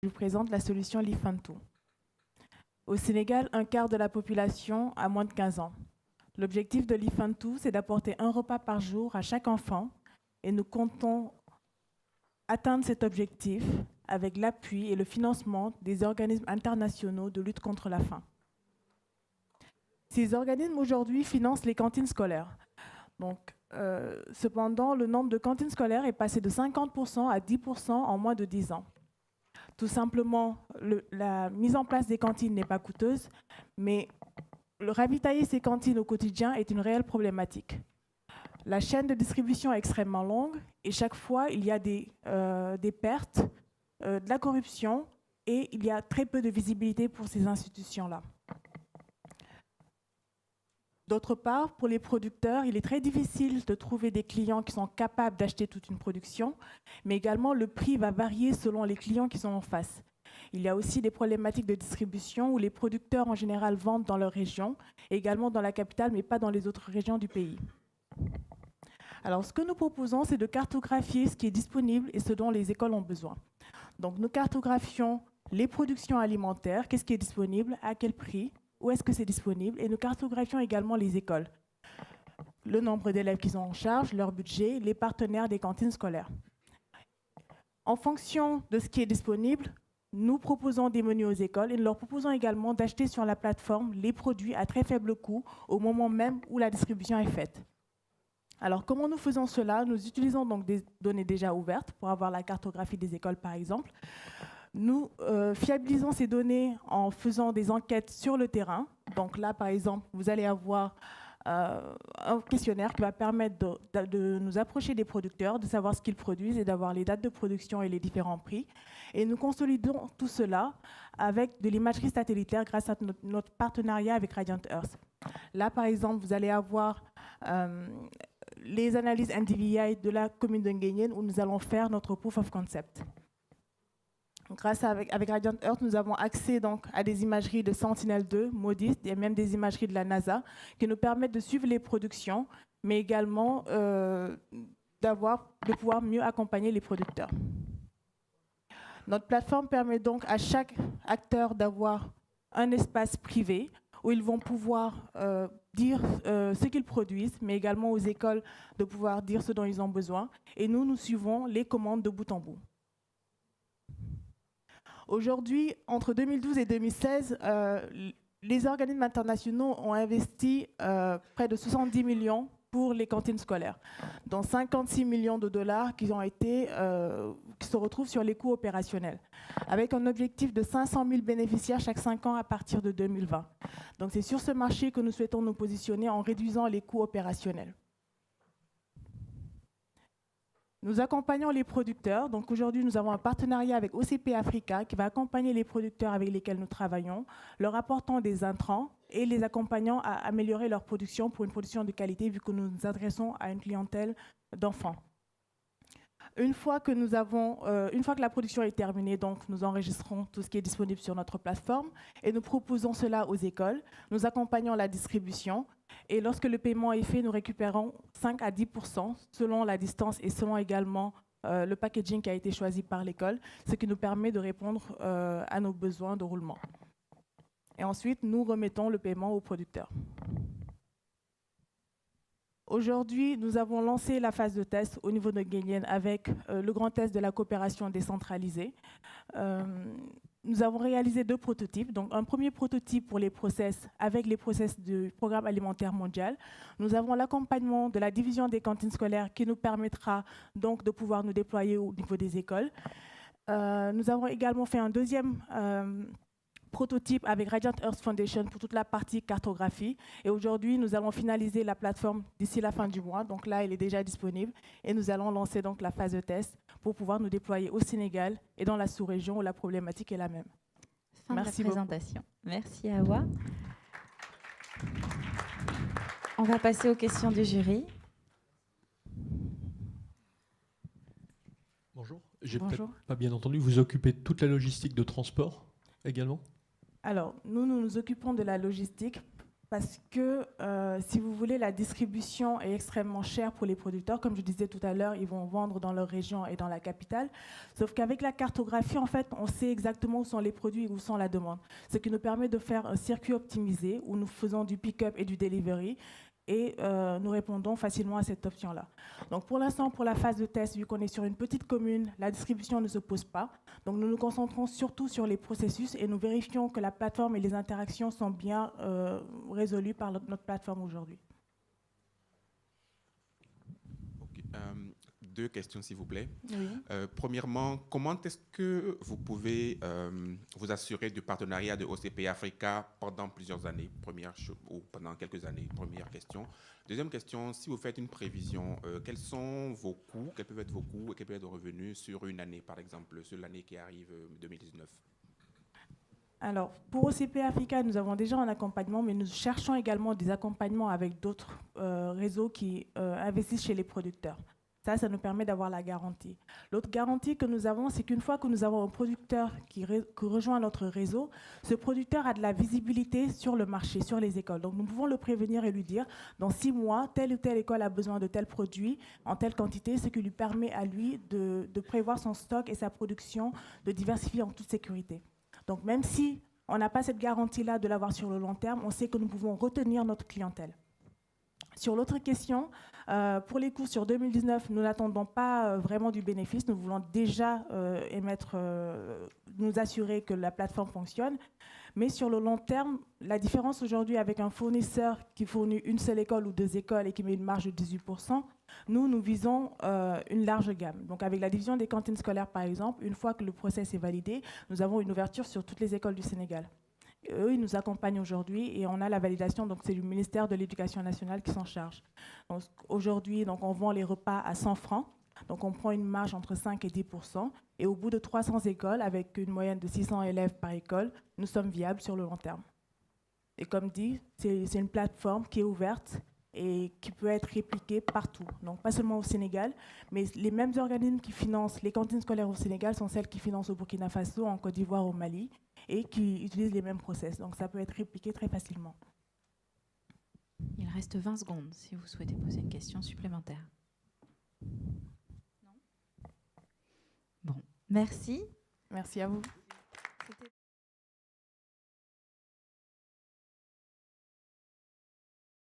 je vous présente la solution Lifantou. Au Sénégal, un quart de la population a moins de 15 ans. L'objectif de Lifantou, c'est d'apporter un repas par jour à chaque enfant et nous comptons atteindre cet objectif avec l'appui et le financement des organismes internationaux de lutte contre la faim. Ces organismes aujourd'hui financent les cantines scolaires. Donc, cependant, le nombre de cantines scolaires est passé de 50% à 10% en moins de 10 ans. Tout simplement, la mise en place des cantines n'est pas coûteuse, mais le ravitailler ces cantines au quotidien est une réelle problématique. La chaîne de distribution est extrêmement longue et chaque fois, il y a des pertes, de la corruption et il y a très peu de visibilité pour ces institutions-là. D'autre part, pour les producteurs, il est très difficile de trouver des clients qui sont capables d'acheter toute une production, mais également le prix va varier selon les clients qui sont en face. Il y a aussi des problématiques de distribution où les producteurs en général vendent dans leur région, et également dans la capitale, mais pas dans les autres régions du pays. Alors, ce que nous proposons, c'est de cartographier ce qui est disponible et ce dont les écoles ont besoin. Donc, nous cartographions les productions alimentaires, qu'est-ce qui est disponible, à quel prix, où est-ce que c'est disponible, et nous cartographions également les écoles. Le nombre d'élèves qu'ils ont en charge, leur budget, les partenaires des cantines scolaires. En fonction de ce qui est disponible, nous proposons des menus aux écoles et nous leur proposons également d'acheter sur la plateforme les produits à très faible coût au moment même où la distribution est faite. Alors, comment nous faisons cela? Nous utilisons donc des données déjà ouvertes pour avoir la cartographie des écoles, par exemple. Nous fiabilisons ces données en faisant des enquêtes sur le terrain. Donc là, par exemple, vous allez avoir un questionnaire qui va permettre de nous approcher des producteurs, de savoir ce qu'ils produisent et d'avoir les dates de production et les différents prix. Et nous consolidons tout cela avec de l'imagerie satellitaire grâce à notre partenariat avec Radiant Earth. Là, par exemple, vous allez avoir les analyses NDVI de la commune de Nguyen où nous allons faire notre proof of concept. Grâce avec Radiant Earth, nous avons accès donc à des imageries de Sentinel-2, MODIS, et même des imageries de la NASA qui nous permettent de suivre les productions, mais également de pouvoir mieux accompagner les producteurs. Notre plateforme permet donc à chaque acteur d'avoir un espace privé où ils vont pouvoir dire ce qu'ils produisent, mais également aux écoles de pouvoir dire ce dont ils ont besoin. Et nous suivons les commandes de bout en bout. Aujourd'hui, entre 2012 et 2016, les organismes internationaux ont investi près de 70 millions pour les cantines scolaires, dont 56 millions de dollars qui se retrouvent sur les coûts opérationnels, avec un objectif de 500 000 bénéficiaires chaque 5 ans à partir de 2020. Donc c'est sur ce marché que nous souhaitons nous positionner en réduisant les coûts opérationnels. Nous accompagnons les producteurs. Donc aujourd'hui, nous avons un partenariat avec OCP Africa qui va accompagner les producteurs avec lesquels nous travaillons, leur apportant des intrants et les accompagnant à améliorer leur production pour une production de qualité vu que nous nous adressons à une clientèle d'enfants. Une fois que la production est terminée, donc nous enregistrons tout ce qui est disponible sur notre plateforme et nous proposons cela aux écoles. Nous accompagnons la distribution et lorsque le paiement est fait, nous récupérons 5 à 10% selon la distance et selon également le packaging qui a été choisi par l'école, ce qui nous permet de répondre à nos besoins de roulement. Et ensuite, nous remettons le paiement aux producteurs. Aujourd'hui, nous avons lancé la phase de test au niveau de Nguyen avec le grand test de la coopération décentralisée. Nous avons réalisé 2 prototypes. Donc, un premier prototype pour les process avec les process du Programme alimentaire mondial. Nous avons l'accompagnement de la division des cantines scolaires qui nous permettra donc de pouvoir nous déployer au niveau des écoles. Nous avons également fait un deuxième prototype avec Radiant Earth Foundation pour toute la partie cartographie. Et aujourd'hui, nous allons finaliser la plateforme d'ici la fin du mois. Donc là, elle est déjà disponible. Et nous allons lancer donc la phase de test pour pouvoir nous déployer au Sénégal et dans la sous-région où la problématique est la même. Merci de la présentation. Merci Awa. On va passer aux questions du jury. Bonjour. J'ai peut-être pas bien entendu. Vous occupez de toute la logistique de transport également ? Alors, nous nous occupons de la logistique Parce que, si vous voulez, la distribution est extrêmement chère pour les producteurs. Comme je disais tout à l'heure, ils vont vendre dans leur région et dans la capitale. Sauf qu'avec la cartographie, en fait, on sait exactement où sont les produits et où sont la demande. Ce qui nous permet de faire un circuit optimisé où nous faisons du pick-up et du delivery. Et nous répondons facilement à cette option-là. Donc pour l'instant, pour la phase de test, vu qu'on est sur une petite commune, la distribution ne se pose pas. Donc nous nous concentrons surtout sur les processus et nous vérifions que la plateforme et les interactions sont bien résolues par notre plateforme aujourd'hui. Okay. Deux questions, s'il vous plaît. Oui. Premièrement, comment est-ce que vous pouvez vous assurer du partenariat de OCP Africa pendant plusieurs années, ou pendant quelques années? Première question. Deuxième question, si vous faites une prévision, quels sont vos coûts, quels peuvent être vos coûts et quels peuvent être vos revenus sur une année, par exemple, sur l'année qui arrive 2019? Alors, pour OCP Africa, nous avons déjà un accompagnement, mais nous cherchons également des accompagnements avec d'autres réseaux qui investissent chez les producteurs. Ça nous permet d'avoir la garantie. L'autre garantie que nous avons, c'est qu'une fois que nous avons un producteur qui rejoint notre réseau, ce producteur a de la visibilité sur le marché, sur les écoles. Donc nous pouvons le prévenir et lui dire, dans 6 mois, telle ou telle école a besoin de tel produit en telle quantité, ce qui lui permet à lui de prévoir son stock et sa production, de diversifier en toute sécurité. Donc même si on n'a pas cette garantie-là de l'avoir sur le long terme, on sait que nous pouvons retenir notre clientèle. Sur l'autre question, pour les coûts sur 2019, nous n'attendons pas vraiment du bénéfice. Nous voulons déjà nous assurer que la plateforme fonctionne. Mais sur le long terme, la différence aujourd'hui avec un fournisseur qui fournit une seule école ou 2 écoles et qui met une marge de 18%, nous visons une large gamme. Donc avec la division des cantines scolaires, par exemple, une fois que le process est validé, nous avons une ouverture sur toutes les écoles du Sénégal. Eux, ils nous accompagnent aujourd'hui et on a la validation, donc c'est le ministère de l'Éducation nationale qui s'en charge. Aujourd'hui, on vend les repas à 100 francs, donc on prend une marge entre 5 et 10%, et au bout de 300 écoles, avec une moyenne de 600 élèves par école, nous sommes viables sur le long terme. Et comme dit, c'est une plateforme qui est ouverte et qui peut être répliquée partout, donc pas seulement au Sénégal, mais les mêmes organismes qui financent les cantines scolaires au Sénégal sont celles qui financent au Burkina Faso, en Côte d'Ivoire, au Mali, et qui utilisent les mêmes process. Donc ça peut être répliqué très facilement. Il reste 20 secondes si vous souhaitez poser une question supplémentaire. Non ? Bon, merci. Merci à vous.